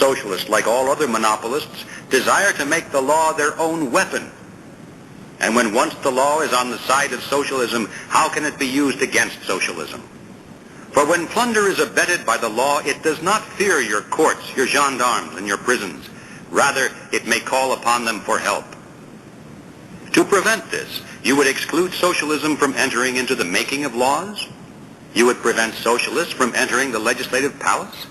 Socialists, like all other monopolists, desire to make the law their own weapon. And when once the law is on the side of socialism, how can it be used against socialism? For when plunder is abetted by the law, it does not fear your courts, your gendarmes, and your prisons. Rather, it may call upon them for help. To prevent this, you would exclude socialism from entering into the making of laws? You would prevent socialists from entering the legislative palace?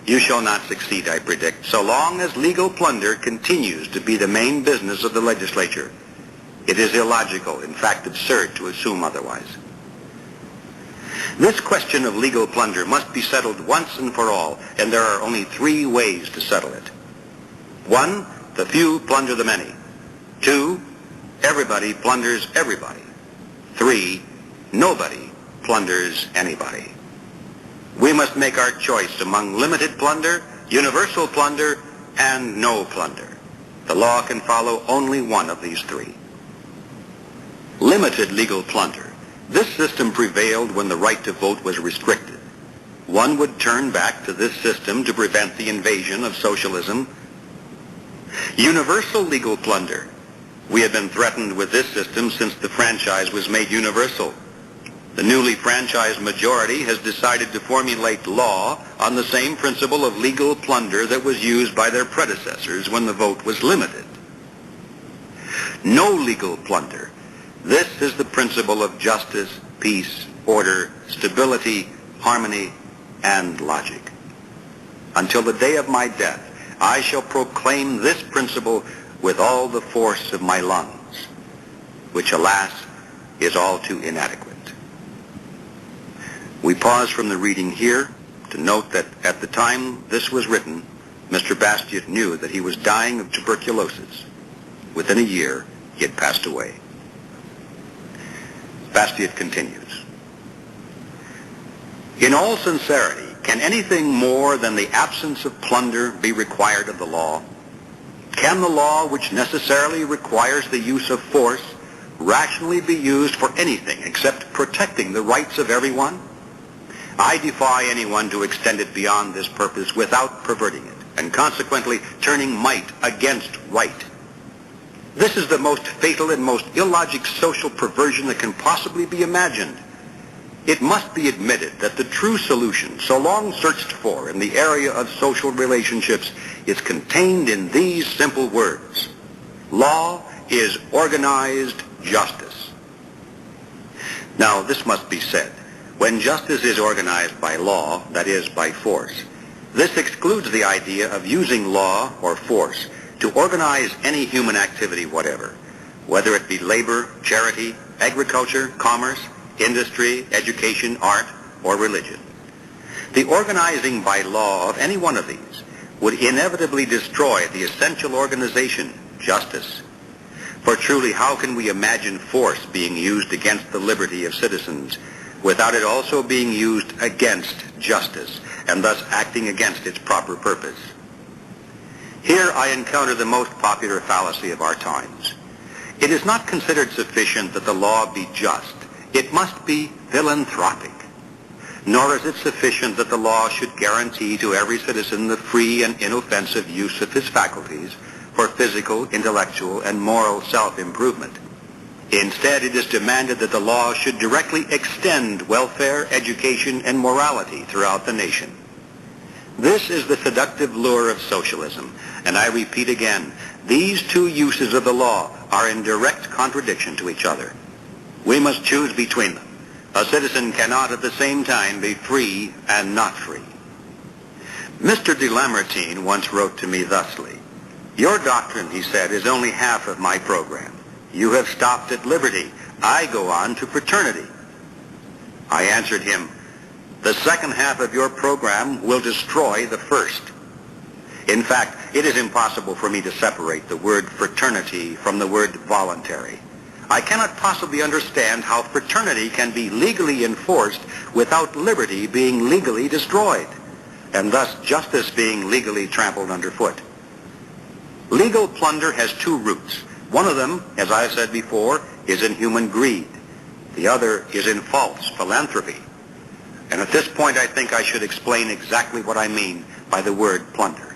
You shall not succeed, I predict, so long as legal plunder continues to be the main business of the legislature. It is illogical, in fact absurd, to assume otherwise. This question of legal plunder must be settled once and for all, and there are only three ways to settle it. 1, the few plunder the many. 2, everybody plunders everybody. 3, nobody plunders anybody. We must make our choice among limited plunder, universal plunder, and no plunder. The law can follow only one of these three. Limited legal plunder. This system prevailed when the right to vote was restricted. One would turn back to this system to prevent the invasion of socialism. Universal legal plunder. We have been threatened with this system since the franchise was made universal. The newly franchised majority has decided to formulate law on the same principle of legal plunder that was used by their predecessors when the vote was limited. No legal plunder. This is the principle of justice, peace, order, stability, harmony, and logic. Until the day of my death, I shall proclaim this principle with all the force of my lungs, which, alas, is all too inadequate. We pause from the reading here to note that at the time this was written, Mr. Bastiat knew that he was dying of tuberculosis. Within a year, he had passed away. Bastiat continues. In all sincerity, can anything more than the absence of plunder be required of the law? Can the law, which necessarily requires the use of force, rationally be used for anything except protecting the rights of everyone? I defy anyone to extend it beyond this purpose without perverting it, and consequently turning might against right. This is the most fatal and most illogic social perversion that can possibly be imagined. It must be admitted that the true solution, so long searched for in the area of social relationships, is contained in these simple words. Law is organized justice. Now, this must be said. When justice is organized by law, that is, by force, this excludes the idea of using law or force to organize any human activity whatever, whether it be labor, charity, agriculture, commerce, industry, education, art, or religion. The organizing by law of any one of these would inevitably destroy the essential organization, justice. For truly, how can we imagine force being used against the liberty of citizens without it also being used against justice, and thus acting against its proper purpose? Here I encounter the most popular fallacy of our times. It is not considered sufficient that the law be just. It must be philanthropic. Nor is it sufficient that the law should guarantee to every citizen the free and inoffensive use of his faculties for physical, intellectual, and moral self-improvement. Instead, it is demanded that the law should directly extend welfare, education, and morality throughout the nation. This is the seductive lure of socialism, and I repeat again, these two uses of the law are in direct contradiction to each other. We must choose between them. A citizen cannot at the same time be free and not free. Mr. de Lamartine once wrote to me thusly, "Your doctrine," he said, "is only half of my program. You have stopped at liberty. I go on to fraternity." I answered him, "The second half of your program will destroy the first." In fact, it is impossible for me to separate the word fraternity from the word voluntary. I cannot possibly understand how fraternity can be legally enforced without liberty being legally destroyed, and thus justice being legally trampled underfoot. Legal plunder has two roots. One of them, as I said before, is in human greed. The other is in false philanthropy. And at this point, I think I should explain exactly what I mean by the word plunder.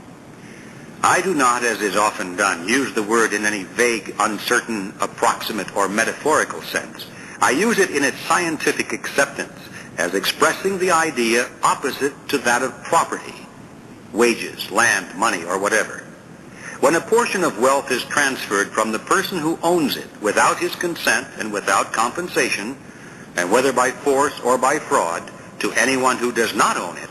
I do not, as is often done, use the word in any vague, uncertain, approximate, or metaphorical sense. I use it in its scientific acceptance as expressing the idea opposite to that of property, wages, land, money, or whatever. When a portion of wealth is transferred from the person who owns it without his consent and without compensation, and whether by force or by fraud, to anyone who does not own it,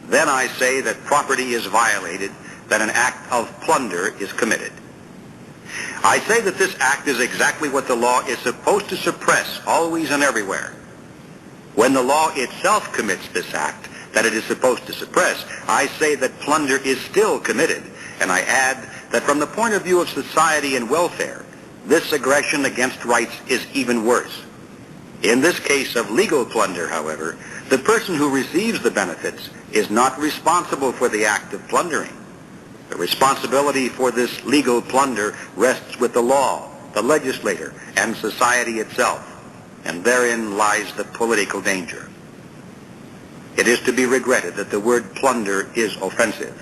then I say that property is violated, that an act of plunder is committed. I say that this act is exactly what the law is supposed to suppress always and everywhere. When the law itself commits this act that it is supposed to suppress, I say that plunder is still committed, and I add that from the point of view of society and welfare, this aggression against rights is even worse. In this case of legal plunder, however, the person who receives the benefits is not responsible for the act of plundering. The responsibility for this legal plunder rests with the law, the legislator, and society itself, and therein lies the political danger. It is to be regretted that the word plunder is offensive.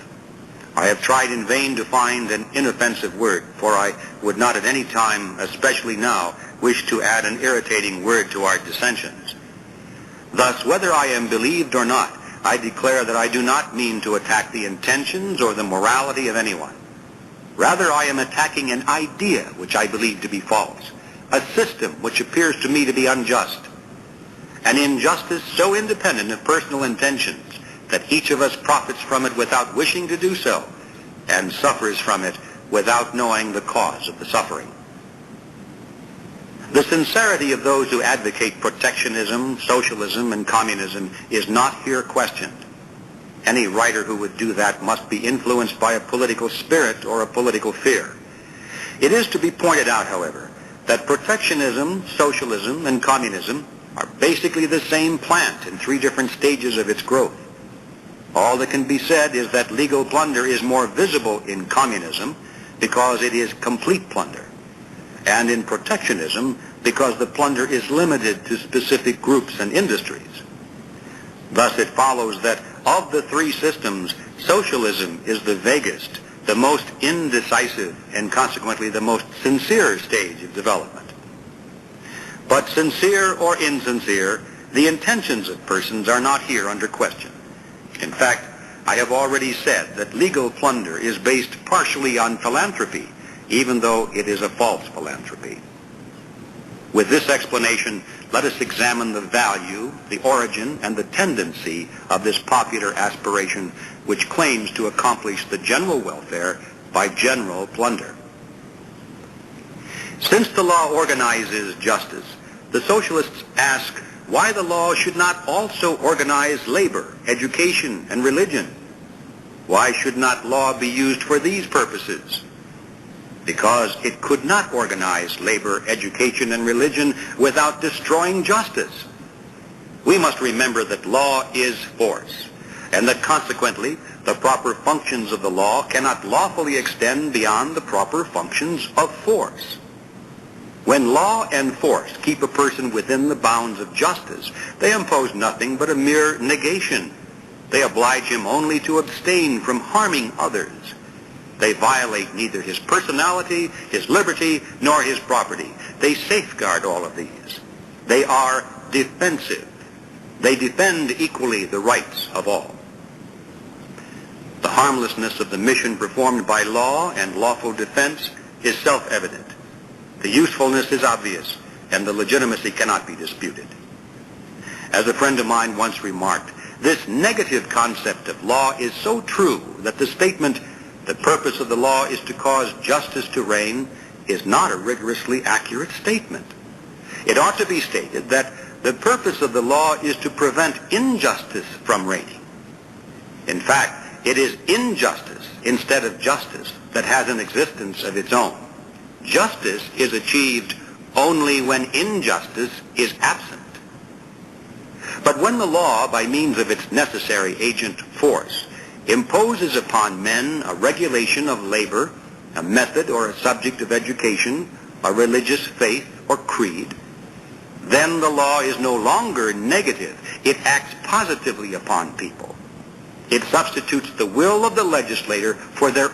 I have tried in vain to find an inoffensive word, for I would not at any time, especially now, wish to add an irritating word to our dissensions. Thus, whether I am believed or not, I declare that I do not mean to attack the intentions or the morality of anyone. Rather, I am attacking an idea which I believe to be false, a system which appears to me to be unjust, an injustice so independent of personal intentions that each of us profits from it without wishing to do so, and suffers from it without knowing the cause of the suffering. The sincerity of those who advocate protectionism, socialism, and communism is not here questioned. Any writer who would do that must be influenced by a political spirit or a political fear. It is to be pointed out, however, that protectionism, socialism, and communism are basically the same plant in three different stages of its growth. All that can be said is that legal plunder is more visible in communism because it is complete plunder, and in protectionism because the plunder is limited to specific groups and industries. Thus it follows that of the three systems, socialism is the vaguest, the most indecisive, and consequently the most sincere stage of development. But sincere or insincere, the intentions of persons are not here under question. In fact, I have already said that legal plunder is based partially on philanthropy, even though it is a false philanthropy. With this explanation, let us examine the value, the origin, and the tendency of this popular aspiration which claims to accomplish the general welfare by general plunder. Since the law organizes justice, the socialists ask why the law should not also organize labor, education, and religion. Why should not law be used for these purposes? Because it could not organize labor, education, and religion without destroying justice. We must remember that law is force, and that consequently the proper functions of the law cannot lawfully extend beyond the proper functions of force. When law and force keep a person within the bounds of justice, they impose nothing but a mere negation. They oblige him only to abstain from harming others. They violate neither his personality, his liberty, nor his property. They safeguard all of these. They are defensive. They defend equally the rights of all. The harmlessness of the mission performed by law and lawful defense is self-evident. The usefulness is obvious, and the legitimacy cannot be disputed. As a friend of mine once remarked, this negative concept of law is so true that the statement, "The purpose of the law is to cause justice to reign," is not a rigorously accurate statement. It ought to be stated that the purpose of the law is to prevent injustice from reigning. In fact, it is injustice instead of justice that has an existence of its own. Justice is achieved only when injustice is absent. But when the law, by means of its necessary agent force, imposes upon men a regulation of labor, a method or a subject of education, a religious faith or creed, then the law is no longer negative. It acts positively upon people. It substitutes the will of the legislator for their own